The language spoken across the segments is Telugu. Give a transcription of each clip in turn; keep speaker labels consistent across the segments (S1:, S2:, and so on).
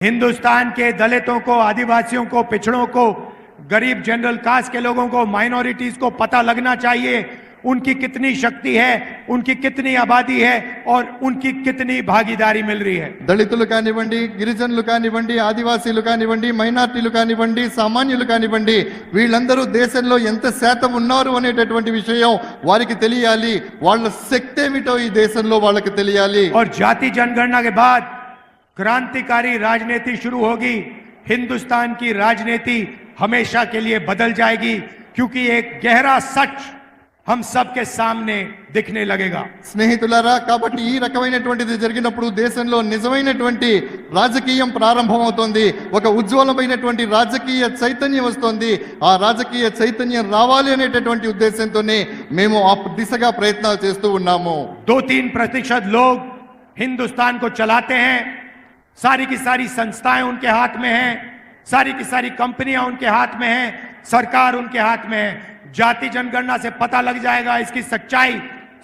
S1: हिंदुस्तान के दलितों को, आदिवासियों को, पिछड़ों को, गरीब जनरल कास्ट के लोगों को, माइनॉरिटीज को पता लगना चाहिए उनकी कितनी शक्ति है, उनकी कितनी आबादी है और उनकी कितनी भागीदारी मिल रही है।
S2: దళితులు కానివ్వండి, గిరిజనులు కానివ్వండి, ఆదివాసీలు కానివ్వండి, మైనారిటీలు కానివ్వండి, సామాన్యులు కానివ్వండి, వీళ్ళందరూ దేశంలో ఎంత శాతం ఉన్నారు అనేటటువంటి విషయం వారికి తెలియాలి. వాళ్ళ శక్తి ఏమిటో ఈ దేశంలో వాళ్ళకి తెలియాలి.
S1: और जाति जनगणना के बाद क्रांतिकारी राजनीति शुरू होगी. हिंदुस्तान की राजनीति हमेशा के लिए बदल जाएगी, क्योंकि एक गहरा सच हम सबके सामने दिखने लगेगा.
S2: స్నేహితులారా, కాబట్టి ఈ రకమైనటువంటిది జరిగినప్పుడు దేశంలో నిజమైనటువంటి రాజకీయం ప్రారంభమవుతోంది. ఒక ఉజ్వలమైనటువంటి రాజకీయ చైతన్యం వస్తోంది. ఆ రాజకీయ చైతన్యం రావాలి అనేటటువంటి ఉద్దేశంతోనే మేము ఆ దిశగా ప్రయత్నాలు చేస్తూ ఉన్నాము.
S1: 2-3% लोग हिंदुस्तान को चलाते हैं. सारी की सारी संस्थाएं उनके हाथ में हैं, सारी की सारी कंपनियां उनके हाथ में हैं, सरकार उनके हाथ में है. जाति जनगणना से पता लग जाएगा इसकी सच्चाई,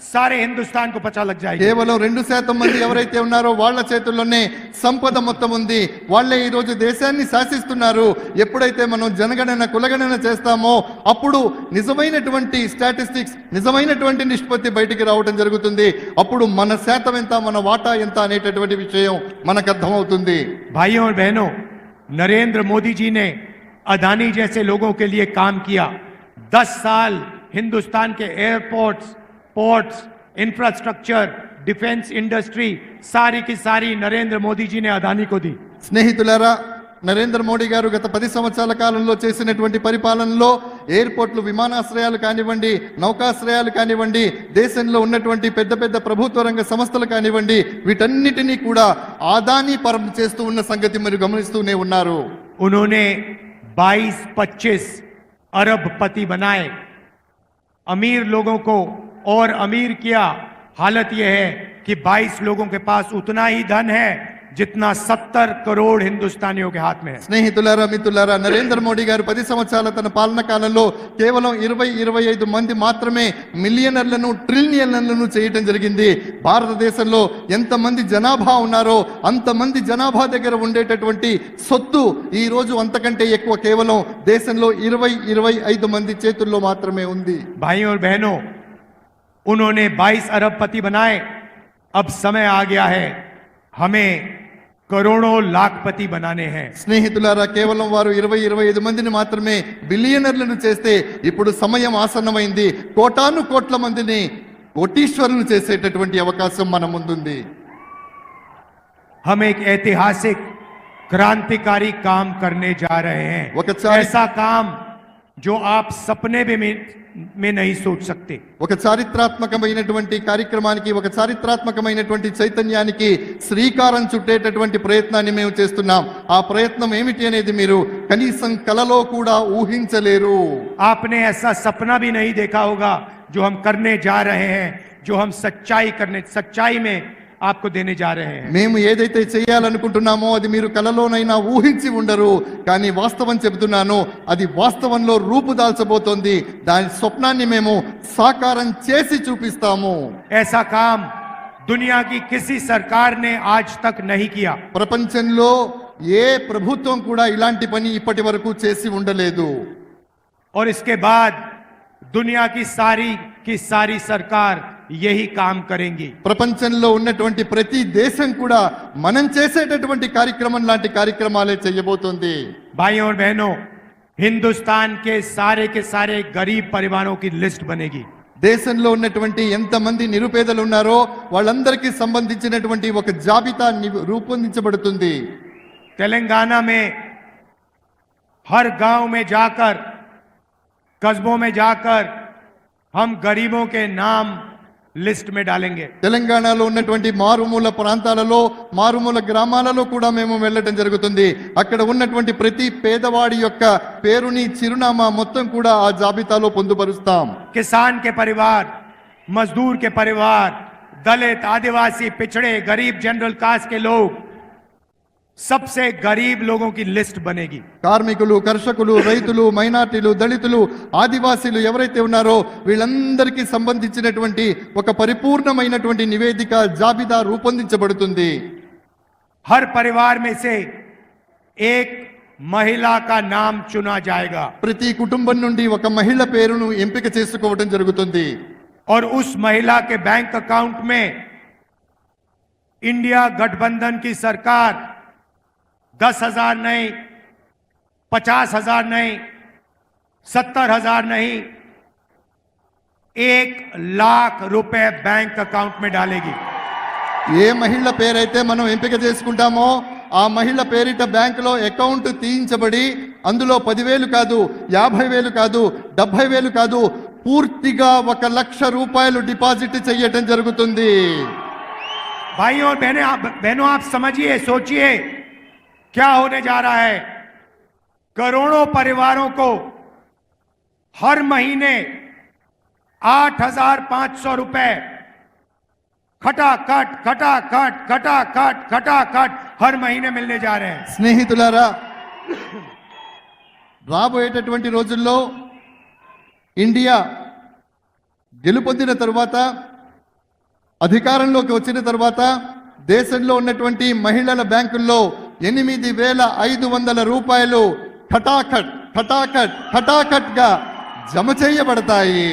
S1: सारे हिंदुस्तान को पता लग जाएगी.
S2: కేవలం 2% మంది ఎవరైతే ఉన్నారో వాళ్ళ చేతుల్లోనే సంపద మొత్తం ఉంది. వాళ్ళే ఈ రోజు దేశాన్ని శాసిస్తున్నారు. ఎప్పుడైతే మనం జనగణన కులగణన చేస్తామో అప్పుడు నిజమైనటువంటి స్టాటిస్టిక్స్, నిజమైనటువంటి నిష్పత్తి బయటికి రావడం జరుగుతుంది. అప్పుడు మన శాతం ఎంత, మన వాటా ఎంత అనేటటువంటి విషయం మనకు అర్థమవుతుంది.
S1: भाइयों और बहनों, नरेंद्र मोदी जी ने अदानी जैसे लोगों के लिए काम किया. 10 साल हिंदुस्तान के airports, ports, infrastructure, defence industry सारी की सारी नरेंद्र मोदी जी ने अदानी को दी.
S2: స్నేహితులారా, నరేంద్ర మోడీ గారు గత 10 సంవత్సరాల కాలంలో చేసినటువంటి పరిపాలనలో ఎయిర్పోర్ట్లు, విమానాశ్రయాలు కానివ్వండి, నౌకాశ్రయాలు కానివ్వండి, దేశంలో ఉన్నటువంటి పెద్ద పెద్ద ప్రభుత్వ రంగ సంస్థలు కానివ్వండి, వీటన్నిటినీ కూడా ఆదాని పరం చేస్తూ ఉన్న సంగతి మీరు గమనిస్తూనే ఉన్నారు.
S1: उन्होंने 22-25 अरबपति बनाए, अमीर लोगों को और अमीर किया. हालत यह है कि 22 लोगों के पास उतना ही धन है जितना 70 करोड़ हिंदुस्तानियों के हाथ में है.
S2: స్నేహితులారా, మిత్రులారా, నరేంద్ర మోడీ గారు 10 సంవత్సరాల తన పాలన కాలంలో కేవలం 20-25 మంది మాత్రమే మిలియనర్లను, ట్రిలియనర్లను చేయటం జరిగింది. భారతదేశంలో ఎంతమంది జనాభా ఉన్నారో అంతమంది జనాభా దగ్గర ఉండేటటువంటి సొత్తు ఈ రోజు అంతకంటే ఎక్కువ కేవలం దేశంలో 20-25 మంది చేతుల్లో మాత్రమే ఉంది.
S1: भाइयों और बहनों, उन्होंने 22 अरबपति बनाए. अब समय आ गया है हमें करोड़ों लाखपति बनाने हैं.
S2: స్నేహితులారా, కేవలం వారు 20-25 మందిని మాత్రమే బిలియనర్లను చేస్తే ఇప్పుడు సమయం ఆసన్నమైంది. కోటాను కోట్ల మందిని కోటీశ్వరులు చేసేటటువంటి అవకాశం మన ముందుంది.
S1: हम एक ऐतिहासिक क्रांतिकारी काम करने जा रहे हैं. ऐसा काम जो आप सपने में नहीं सोच सकते.
S2: ఒక చారిత్రాత్మకమైనటువంటి కార్యక్రమానికి, ఒక చారిత్రాత్మకమైనటువంటి చైతన్యానికి శ్రీకారం చుట్టేటటువంటి ప్రయత్నాన్ని మేము చేస్తున్నాం. ఆ ప్రయత్నం ఏమిటి అనేది మీరు కనీసం కలలో కూడా ఊహించలేరు.
S1: आपने ऐसा सपना भी नहीं देखा होगा जो हम करने जा रहे हैं, जो हम सच्चाई में आपको देने जा रहे हैं.
S2: మేము ఏదైతే చేయాలనుకుంటున్నామో అది మీరు కలలోనైనా ఊహించి ఉండరు. కానీ వాస్తవం చెబుతున్నాను, అది వాస్తవంలో రూపుదాల్చబోతోంది. దాని స్వప్నాన్ని మేము సాకారం చేసి చూపిస్తాము.
S1: ऐसा काम दुनिया की किसी सरकार ने आज तक नहीं किया.
S2: ప్రపంచంలో ఏ ప్రభుత్వం కూడా ఇలాంటి పని ఇప్పటి వరకు చేసి ఉండలేదు.
S1: और इसके बाद दुनिया की सारी सरकार यही काम करेंगी.
S2: ప్రపంచంలో ఉన్నటువంటి ప్రతి దేశం కూడా మనం చేసేటటువంటి కార్యక్రమం లాంటి కార్యక్రమాలే చేయబోతోంది.
S1: भाइयों और बहनों, हिंदुस्तान के सारे गरीब परिवारों की लिस्ट बनेगी.
S2: దేశంలో ఉన్నటువంటి ఎంతమంది నిరుపేదలు ఉన్నారో వాళ్ళందరికీ సంబంధించినటువంటి ఒక జాబితా రూపొందించబడుతుంది.
S1: तेलंगाना में हर गांव में जाकर, कस्बों में जाकर हम गरीबों के नाम లిస్ట్ में डालेंगे.
S2: తెలంగాణలో ఉన్నటువంటి మారుమూల ప్రాంతాలలో, మారుమూల గ్రామాలలో కూడా మేము వెళ్ళటం జరుగుతుంది. అక్కడ ఉన్నటువంటి ప్రతి పేదవాడి యొక్క పేరుని, చిరునామా మొత్తం కూడా ఆ జాబితాలో పొందుపరుస్తాం.
S1: किसान के परिवार, मजदूर के परिवार, दलित, आदिवासी, पिछड़े, गरीब जनरल कास्ट के लोग, सबसे गरीब लोगों की लिस्ट बनेगी.
S2: కార్మికులు, కర్షకులు, రైతులు, మైనార్టీలు, దళితులు, ఆదివాసీలు ఎవరైతే ఉన్నారో వీళ్ళందరికీ సంబంధించినటువంటి ఒక పరిపూర్ణమైనటువంటి నివేదిక, జాబితా రూపొందించబడుతుంది.
S1: हर परिवार में से एक महिला का नाम चुना जाएगा
S2: ప్రతి కుటుంబం నుండి ఒక మహిళ పేరును ఎంపిక చేసుకోవడం జరుగుతుంది.
S1: और उस महिला के बैंक अकाउंट में इंडिया गठबंधन की सरकार 10,000 नहीं, 50,000 नहीं, 70,000 नहीं, 1,00,000 रुपए बैंक अकाउंट में डालेगी.
S2: ఏ మహిళ పేరైతే మనం ఎంపిక చేసుకుంటామో ఆ మహిళ పేరిట బ్యాంకులో అకౌంట్ తీయించబడి అందులో 10,000 కాదు, 50,000 కాదు, 70,000 కాదు, పూర్తిగా 1,00,000 రూపాయలు డిపాజిట్ చేయటం జరుగుతుంది.
S1: भाइयों और बहनों आप समझिए, सोचिए क्या होने जा रहा है. करोड़ों परिवारों को हर महीने 8,500 रुपए खटाखट खटाखट खटाखट खटाखट हर महीने मिलने जा रहे हैं.
S2: స్నేహితులారా, రాబోయేటటువంటి రోజుల్లో ఇండియా గెలుపొందిన తర్వాత, అధికారంలోకి వచ్చిన తర్వాత దేశంలో ఉన్నటువంటి మహిళల బ్యాంకుల్లో 8,500 రూపాయలు ఖటాఖట్ ఖటాఖట్ ఖటాఖట్ గా జమ చేయబడతాయి.